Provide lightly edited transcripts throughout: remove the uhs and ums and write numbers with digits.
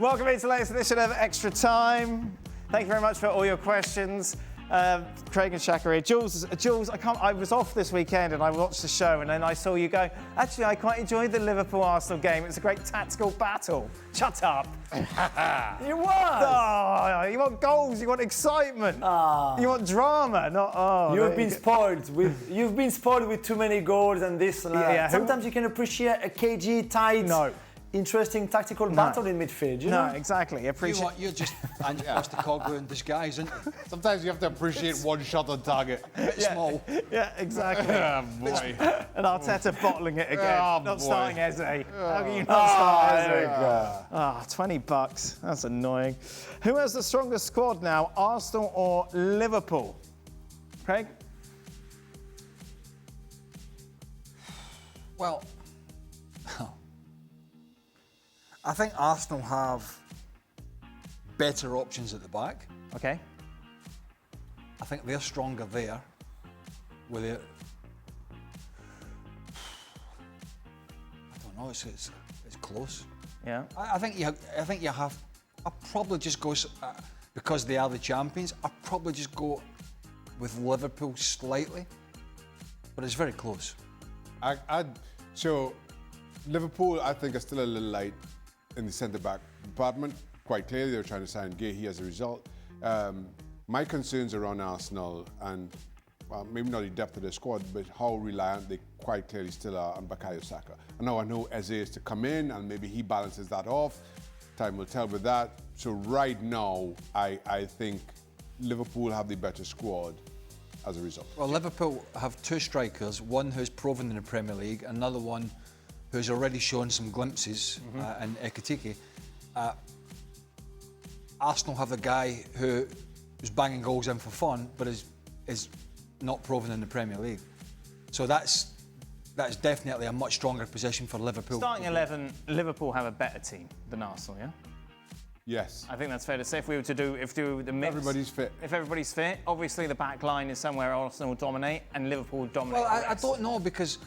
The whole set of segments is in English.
Welcome into the latest edition of Extra Time. Thank you very much for all your questions. Craig and Shaka here. Juls, I was off this weekend and I watched the show and then I saw you go, actually, I quite enjoyed the Liverpool-Arsenal game. It was a great tactical battle. Shut up. It was. Oh, you want goals, you want excitement. You want drama, not... You've been spoiled with too many goals and this and that. Yeah, Sometimes you can appreciate a cagey, tight... No. Interesting tactical battle in midfield, you know? No, exactly. Appreciate. You're just Postecoglou in disguise, isn't it? Sometimes you have to appreciate one shot on target. Small. Yeah, exactly. Oh, boy. And Arteta bottling it again. Oh, not boy. starting Eze. How can you not start Eze? Eric. $20. That's annoying. Who has the strongest squad now, Arsenal or Liverpool? Craig? Well, I think Arsenal have better options at the back. Okay. I think they're stronger there. With it, I don't know. It's close. Yeah. I think you have. I'll probably just go because they are the champions. I'll probably just go with Liverpool slightly, but it's very close. So Liverpool, I think, are still a little light in the centre-back department. Quite clearly, they're trying to sign Guehi as a result. My concerns around Arsenal and, well, maybe not the depth of their squad, but how reliant they quite clearly still are on Bukayo Saka. I know Eze is to come in and maybe he balances that off. Time will tell with that. So right now, I think Liverpool have the better squad as a result. Well, Liverpool have two strikers, one who's proven in the Premier League, another one who's already shown some glimpses in Ekitike. Arsenal have a guy who's banging goals in for fun, but is not proven in the Premier League. So that's definitely a much stronger position for Liverpool. Starting 11, Liverpool have a better team than Arsenal, yeah? Yes. I think that's fair to say. If we were to do the mix... Everybody's fit. If everybody's fit, obviously the back line is somewhere Arsenal will dominate and Liverpool will dominate. Well, I don't know, because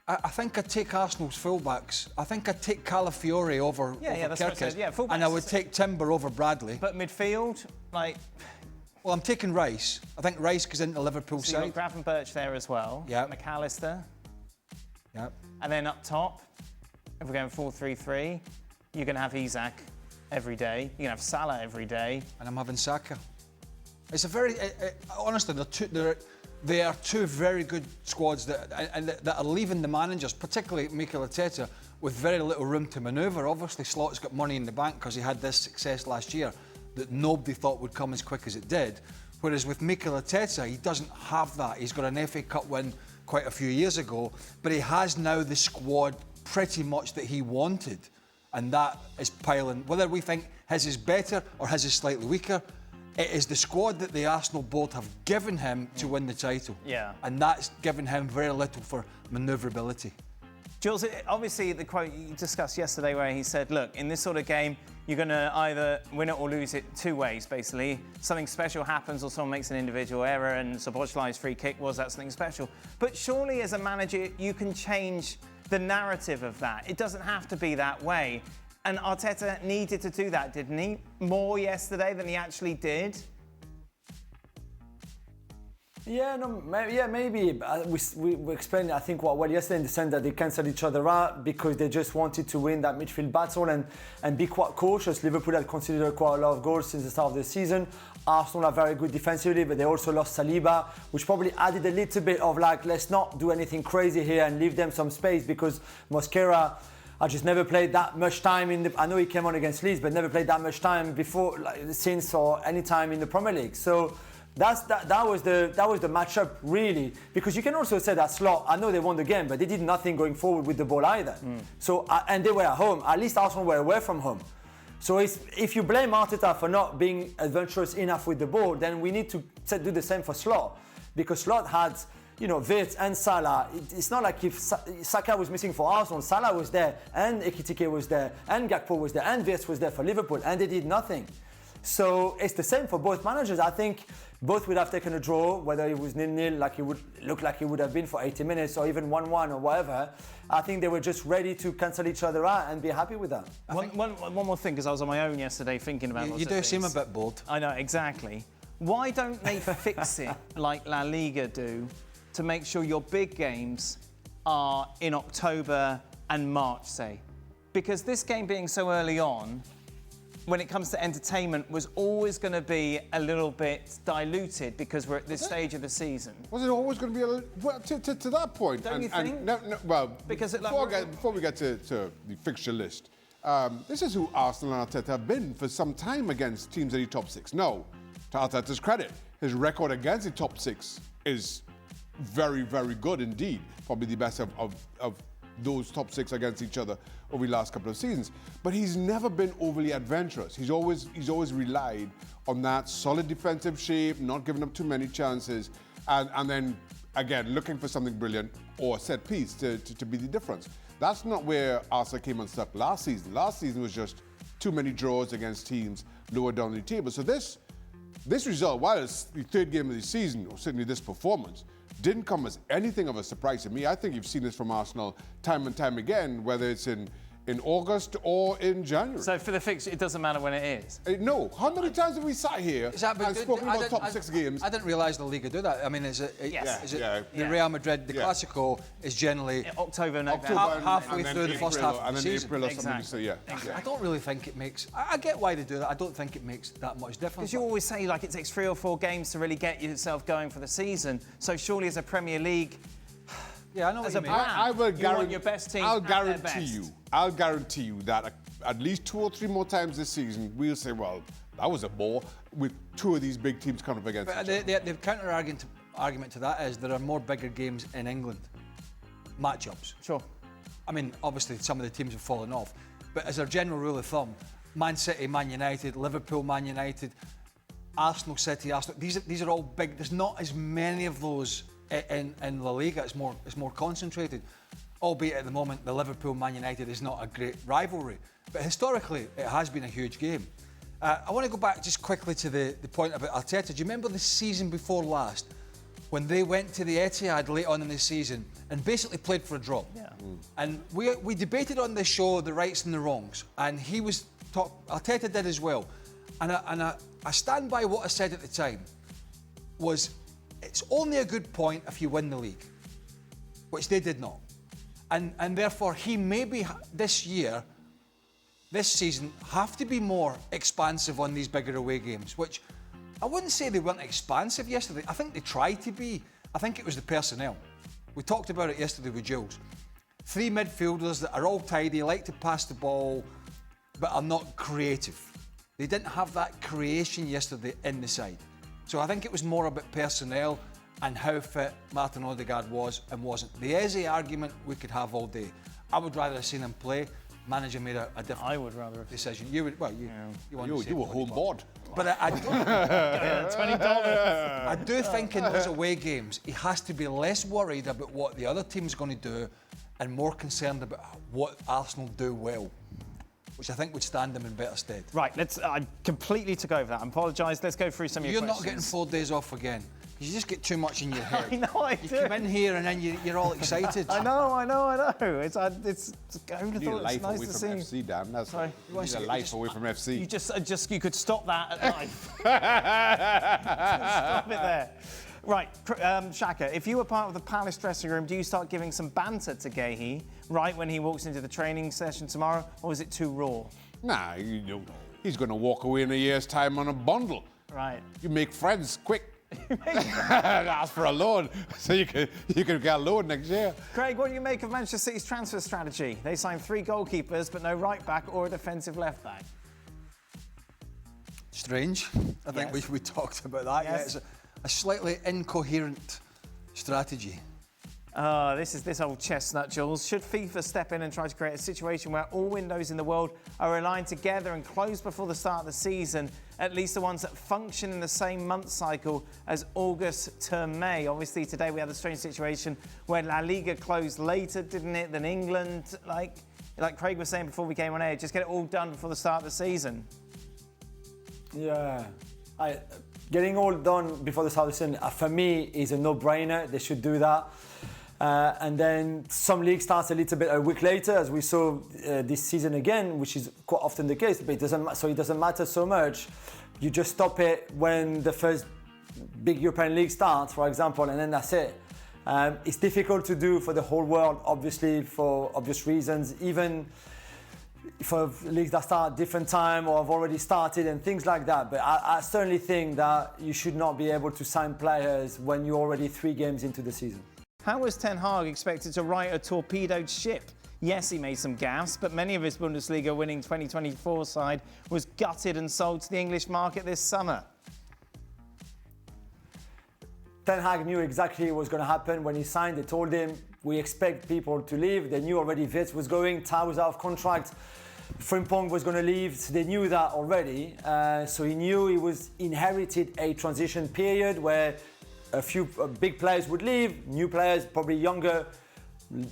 I think I'd take Arsenal's fullbacks. I think I'd take Calafiore over that's what I said. Yeah, fullbacks. and I would take Timber over Bradley. But midfield, like... Well, I'm taking Rice. I think Rice goes into Liverpool So side. you've got Gravenberch there as well. Yeah. McAllister. Yeah. And then up top, if we're going 4-3-3, you're going to have Isak every day. You're going to have Salah every day. And I'm having Saka. It's a very... honestly, they are two very good squads that are leaving the managers, particularly Mikel Arteta, with very little room to manoeuvre. Obviously, Slot's got money in the bank because he had this success last year that nobody thought would come as quick as it did. Whereas with Mikel Arteta, he doesn't have that. He's got an FA Cup win quite a few years ago, but he has now the squad pretty much that he wanted. And that is piling. Whether we think his is better or his is slightly weaker, it is the squad that the Arsenal board have given him to win the title. Yeah. And that's given him very little for manoeuvrability. Jules, obviously the quote you discussed yesterday where he said, look, in this sort of game, you're going to either win it or lose it two ways, basically. Something special happens or someone makes an individual error, and Szoboszlai's free kick was that something special. But surely as a manager, you can change the narrative of that. It doesn't have to be that way. And Arteta needed to do that, didn't he? More yesterday than he actually did. Yeah, maybe. We explained, I think, well yesterday in the sense that they cancelled each other out because they just wanted to win that midfield battle and be quite cautious. Liverpool had considered quite a lot of goals since the start of the season. Arsenal are very good defensively, but they also lost Saliba, which probably added a little bit of like, let's not do anything crazy here and leave them some space, because Mosquera, I just never played that much time in the... I know he came on against Leeds, but never played that much time before, since or any time in the Premier League. So that was the matchup really, because you can also say that Slot, I know they won the game, but they did nothing going forward with the ball either. So and they were at home. At least Arsenal were away from home. So if you blame Arteta for not being adventurous enough with the ball, then we need to do the same for Slot, because Slot had, Wirtz and Salah. It's not like if Saka was missing for Arsenal, Salah was there, and Ekitike was there, and Gakpo was there, and Wirtz was there for Liverpool, and they did nothing. So it's the same for both managers. I think both would have taken a draw, whether it was 0-0, like it would look like it would have been for 80 minutes, or even 1-1 or whatever. I think they were just ready to cancel each other out and be happy with that. One more thing, because I was on my own yesterday thinking about lots You of do things. seem a bit bored. I know, exactly. Why don't they fix it like La Liga do to make sure your big games are in October and March, say? Because this game being so early on, when it comes to entertainment, was always going to be a little bit diluted because we're at this stage of the season. Was it always going to be a little, well, to that point? Don't you think? No, well, Because before we get to the fixture list, this is who Arsenal and Arteta have been for some time against teams in the top 6. No, to Arteta's credit, his record against the top 6 is very, very good indeed. Probably the best of those top 6 against each other over the last couple of seasons. But he's never been overly adventurous. He's always relied on that solid defensive shape, not giving up too many chances, and then, again, looking for something brilliant or a set piece to be the difference. That's not where Arsenal came unstuck last season. Last season was just too many draws against teams lower down the table. So this result, while it's the third game of the season, or certainly this performance, didn't come as anything of a surprise to me. I think you've seen this from Arsenal time and time again, whether it's in August or in January. So for the fixture, it doesn't matter when it is? No. How many times have we sat here and spoken about top 6 games? I didn't realise the Liga do that. I mean, is it the Real Madrid, the Clasico is generally October, halfway through the first half of the season. April or something. So, Exactly. I don't really think it makes... I get why they do that. I don't think it makes that much difference. Because you always say, like, it takes 3 or 4 games to really get yourself going for the season. So surely as a Premier League... Yeah, I know As what a you mean. brand, I will you want your best team I'll at their guarantee best. I'll guarantee you that at least 2 or 3 more times this season, we'll say, well, that was a bore with 2 of these big teams coming up against each other. The counter-argument to that is there are more bigger games in England. Matchups. Sure. I mean, obviously, some of the teams have fallen off. But as a general rule of thumb, Man City, Man United, Liverpool, Man United, Arsenal, City, Arsenal, these are all big. There's not as many of those in La Liga. It's more concentrated. Albeit at the moment, the Liverpool-Man United is not a great rivalry. But historically, it has been a huge game. I want to go back just quickly to the point about Arteta. Do you remember the season before last when they went to the Etihad late on in the season and basically played for a draw? Yeah. And we debated on this show the rights and the wrongs. And Arteta did as well. And I stand by what I said at the time, was it's only a good point if you win the league, which they did not. And therefore, he maybe this season, have to be more expansive on these bigger away games, which I wouldn't say they weren't expansive yesterday. I think they tried to be. I think it was the personnel. We talked about it yesterday with Juls. 3 midfielders that are all tidy, like to pass the ball, but are not creative. They didn't have that creation yesterday in the side. So I think it was more about personnel and how fit Martin Odegaard was and wasn't. The Eze argument we could have all day. I would rather have seen him play. Manager made a different I would rather have decision. You would, well, you You were home board. But I do think in those away games, he has to be less worried about what the other team's going to do and more concerned about what Arsenal do well, which I think would stand them in better stead. Right, I completely took over that. I apologise. Let's go through some of your questions. You're not getting 4 days off again. You just get too much in your head. I know I you do. come in here and then you're all excited. I know. It's I would have You need a thought life it's nice away to from see. FC, Dan. That's Sorry. You need a life away from FC. You could stop that at life. Stop it there. Right, Shaka, if you were part of the Palace dressing room, do you start giving some banter to Guehi right when he walks into the training session tomorrow, or is it too raw? Nah, he's going to walk away in a year's time on a bundle. Right. You make friends quick. Ask for a loan so you can get a loan next year. Craig, what do you make of Manchester City's transfer strategy? They signed 3 goalkeepers, but no right back or a defensive left back. Strange. I think we talked about that. Yes. Yeah, it's a slightly incoherent strategy. This old chestnut, Jules. Should FIFA step in and try to create a situation where all windows in the world are aligned together and closed before the start of the season, at least the ones that function in the same month cycle as August to May? Obviously, today we had a strange situation where La Liga closed later, didn't it, than England? Like Craig was saying before we came on air, just get it all done before the start of the season. Yeah. Getting all done before the start of the season, for me, is a no-brainer. They should do that. And then some league starts a little bit a week later, as we saw this season again, which is quite often the case. But it doesn't matter so much. You just stop it when the first big European league starts, for example, and then that's it. It's difficult to do for the whole world, obviously, for obvious reasons. Even for leagues that start at different time or have already started and things like that. But I certainly think that you should not be able to sign players when you're already 3 games into the season. How was Ten Hag expected to right a torpedoed ship? Yes, he made some gaffes, but many of his Bundesliga winning 2024 side was gutted and sold to the English market this summer. Ten Hag knew exactly what was going to happen when he signed. They told him, we expect people to leave. They knew already Wirtz was going, Tau was out of contract, Frimpong was going to leave. So they knew that already. So he knew he was inherited a transition period where a few big players would leave, new players, probably younger,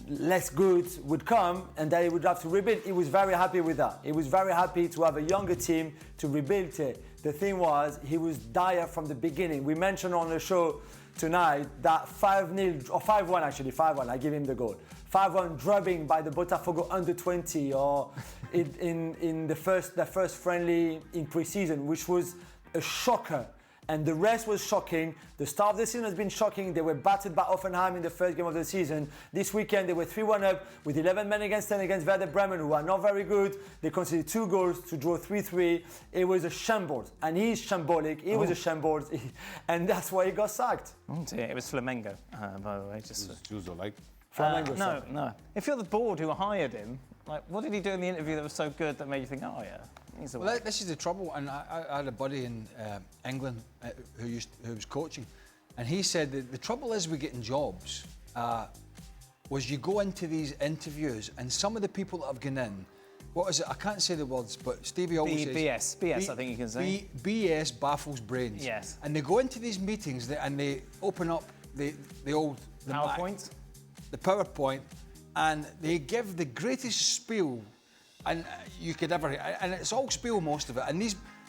less good, would come, and they would have to rebuild. He was very happy with that. He was very happy to have a younger team to rebuild it. The thing was, he was dire from the beginning. We mentioned on the show tonight that 5-0, or 5-1 actually, 5-1, I give him the goal. 5-1 drubbing by the Botafogo under 20 or in the first friendly in pre-season, which was a shocker. And the rest was shocking. The start of the season has been shocking. They were battered by Hoffenheim in the first game of the season. This weekend they were 3-1 up with 11 men against 10 against Werder Bremen, who are not very good. They conceded 2 goals to draw 3-3. It was a shambles. And he's shambolic. He was a shambles. And that's why he got sacked. Oh dear, it was Flamengo, by the way. Juls don't like. No. If you're the board who hired him, like, what did he do in the interview that was so good that made you think, oh yeah, he's the one? Well, this is the trouble, and I had a buddy in England who was coaching, and he said that the trouble is with getting jobs was you go into these interviews, and some of the people that have gone in, what is it? I can't say the words, but Stevie always says... BS, I think you can say. BS baffles brains. Yes. And they go into these meetings and they open up the PowerPoint? The PowerPoint, and they give the greatest spiel and you could ever, and it's all spiel, most of it. And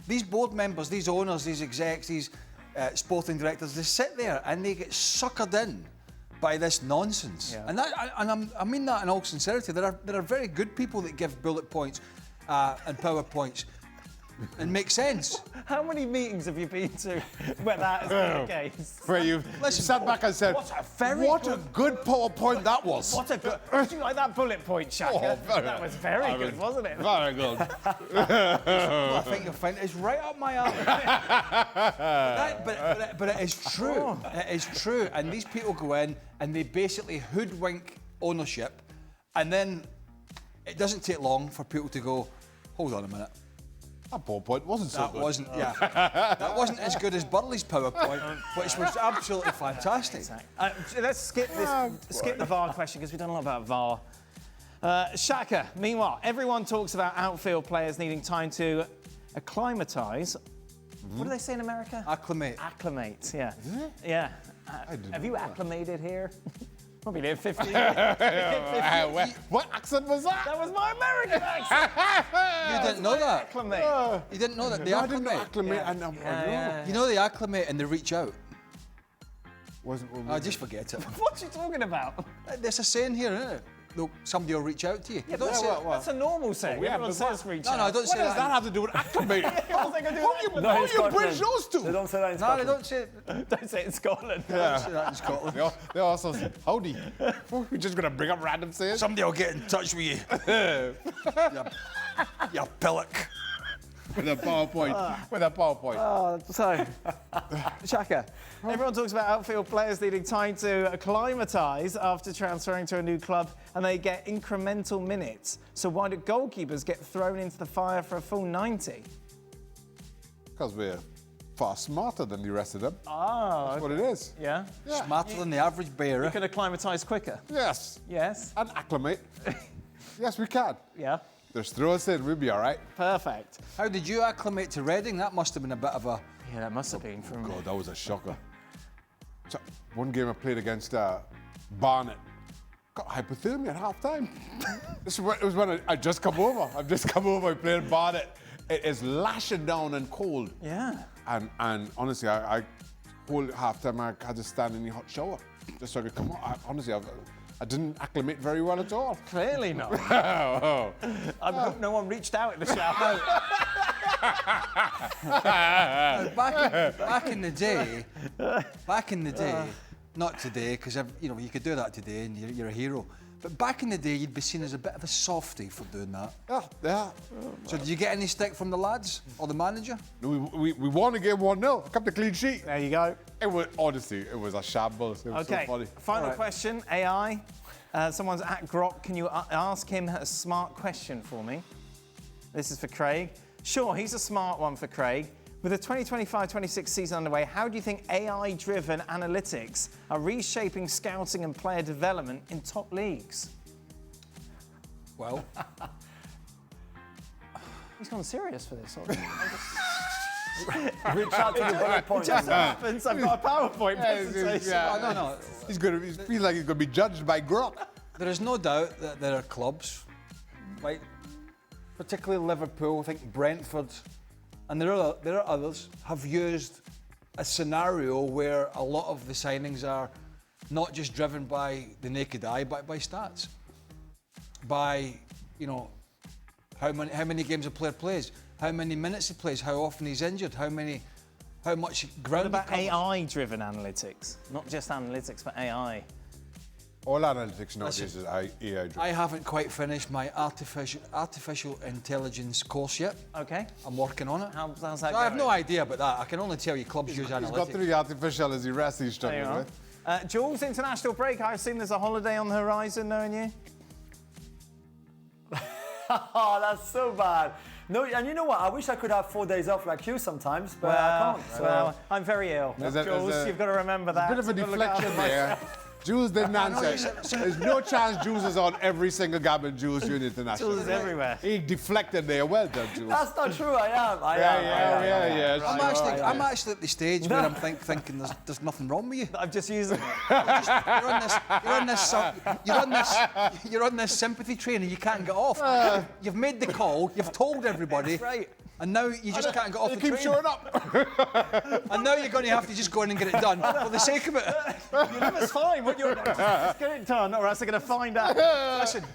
these board members, these owners, these execs, these sporting directors, they sit there and they get suckered in by this nonsense. Yeah. And I mean that in all sincerity. There are very good people that give bullet points and PowerPoints and make sense. How many meetings have you been to where that has been the case? Where you sat back and said, what a good PowerPoint that was. What a good... Did you like that bullet point, Shaka? That was very good, wasn't it? Very good. Well, I think you'll find it's right up my alley. but it is true. It is true. And these people go in and they basically hoodwink ownership, and then it doesn't take long for people to go, hold on a minute. That PowerPoint wasn't so good. That wasn't as good as Burley's PowerPoint, which was absolutely fantastic. Let's skip the VAR question, because we've done a lot about VAR. Shaka, meanwhile, everyone talks about outfield players needing time to acclimatise. What do they say in America? Acclimate. Acclimate, yeah. Is it? Yeah. Have you acclimated here? Probably did 15 years. What accent was that? That was my American accent. You didn't know that? Acclimate. You didn't know that? They I didn't know acclimate. acclimate. You know they acclimate and they reach out. Wasn't Just forget it. What are you talking about? There's a saying here, isn't it? Somebody will reach out to you. Yeah, that's a normal saying. Everyone says reach out. No, I don't say that. What does that have to do with acclimate? How do you bridge those two? They don't say that in No, Scotland. they don't say it. Don't say it in Scotland. They don't say that in Scotland. They also say, howdy. We're just going to bring up random sayings? Somebody will get in touch with you. You pillock. With a PowerPoint. So, Shaka, everyone talks about outfield players needing time to acclimatise after transferring to a new club, and they get incremental minutes. So why do goalkeepers get thrown into the fire for a full 90? Because we're far smarter than the rest of them. Oh, That's what it is. Yeah? Smarter than the average bearer. You can acclimatise quicker. Yes. Yes. And acclimate. Yes, we can. Yeah. Just throw us in, we'll be all right. Perfect. How did you acclimate to Reading? That must have been a bit of a... Yeah, that must have been from... God, that was a shocker. So, one game I played against Barnet. Got hypothermia at half time. It was when I just come over. I've just come over, I played Barnet It is lashing down and cold. Yeah. And honestly, I whole half time I had to stand in the hot shower just so I could come out. Honestly, I didn't acclimate very well at all. Clearly not. Oh. I hope no one reached out in the shower. Back in the day, not today, because you could do that today and you're a hero. But back in the day, you'd be seen as a bit of a softie for doing that. Yeah. So did you get any stick from the lads or the manager? No, we won the game 1-0. Kept the clean sheet. There you go. It was honestly, it was a shambles. It was so funny. Final question, AI. Someone's at Grok. Can you ask him a smart question for me? This is for Craig. Sure, he's a smart one for Craig. With the 2025-26 season underway, how do you think AI-driven analytics are reshaping scouting and player development in top leagues? Well, He's gone serious for this. Reach out to the bullet points. Just happens. I've got a PowerPoint presentation. no. He feels like he's going to be judged by Grok. There is no doubt that there are clubs, like particularly Liverpool, I think Brentford, and there are others, have used a scenario where a lot of the signings are not just driven by the naked eye, but by stats. By, how many games a player plays, how many minutes he plays, how often he's injured, how much ground What about he covers. AI-driven analytics? Not just analytics, but AI. All analytics nowadays is AI driven. I haven't quite finished my artificial intelligence course yet. Okay. I'm working on it. How's that So I have going? no idea about that. I can only tell you clubs use He's got analytics. through the artificial as he rests he's There you struggling are. with. Jules, international break. I assume there's a holiday on the horizon, knowing you? Oh, that's so bad. No, and you know what? I wish I could have 4 days off like you sometimes, but I can't. Well, I'm very ill. Jules, you've got to remember that. Bit of a You've got to look deflection after there. Jules didn't answer. There's no chance Jules is on every single game in Jules Junior International. Jules is everywhere. He deflected there. Well done, Jules. That's not true. I am. Yeah. I'm actually at the stage where I'm thinking there's nothing wrong with you. I'm just using it. You're on this sympathy train and you can't get off. You've made the call. You've told everybody. Right. And now you just can't get off You the keep train. showing up. And now you're going to have to just go in and get it done for the sake of it. It's fine. What you're just get it done, or else they're going to find out.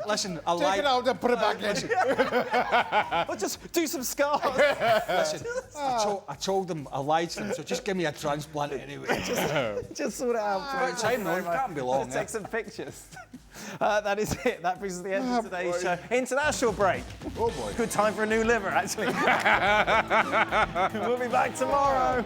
Listen, I Take lied. it out and put it back in. Or just do some scars. Listen, I told them I lied to them, so just give me a transplant anyway. Just sort it out. About time though, it can't be long. Take some pictures. That is it. That brings us to the end of today's show. International break. Oh boy. Good time for a new liver, actually. We'll be back tomorrow.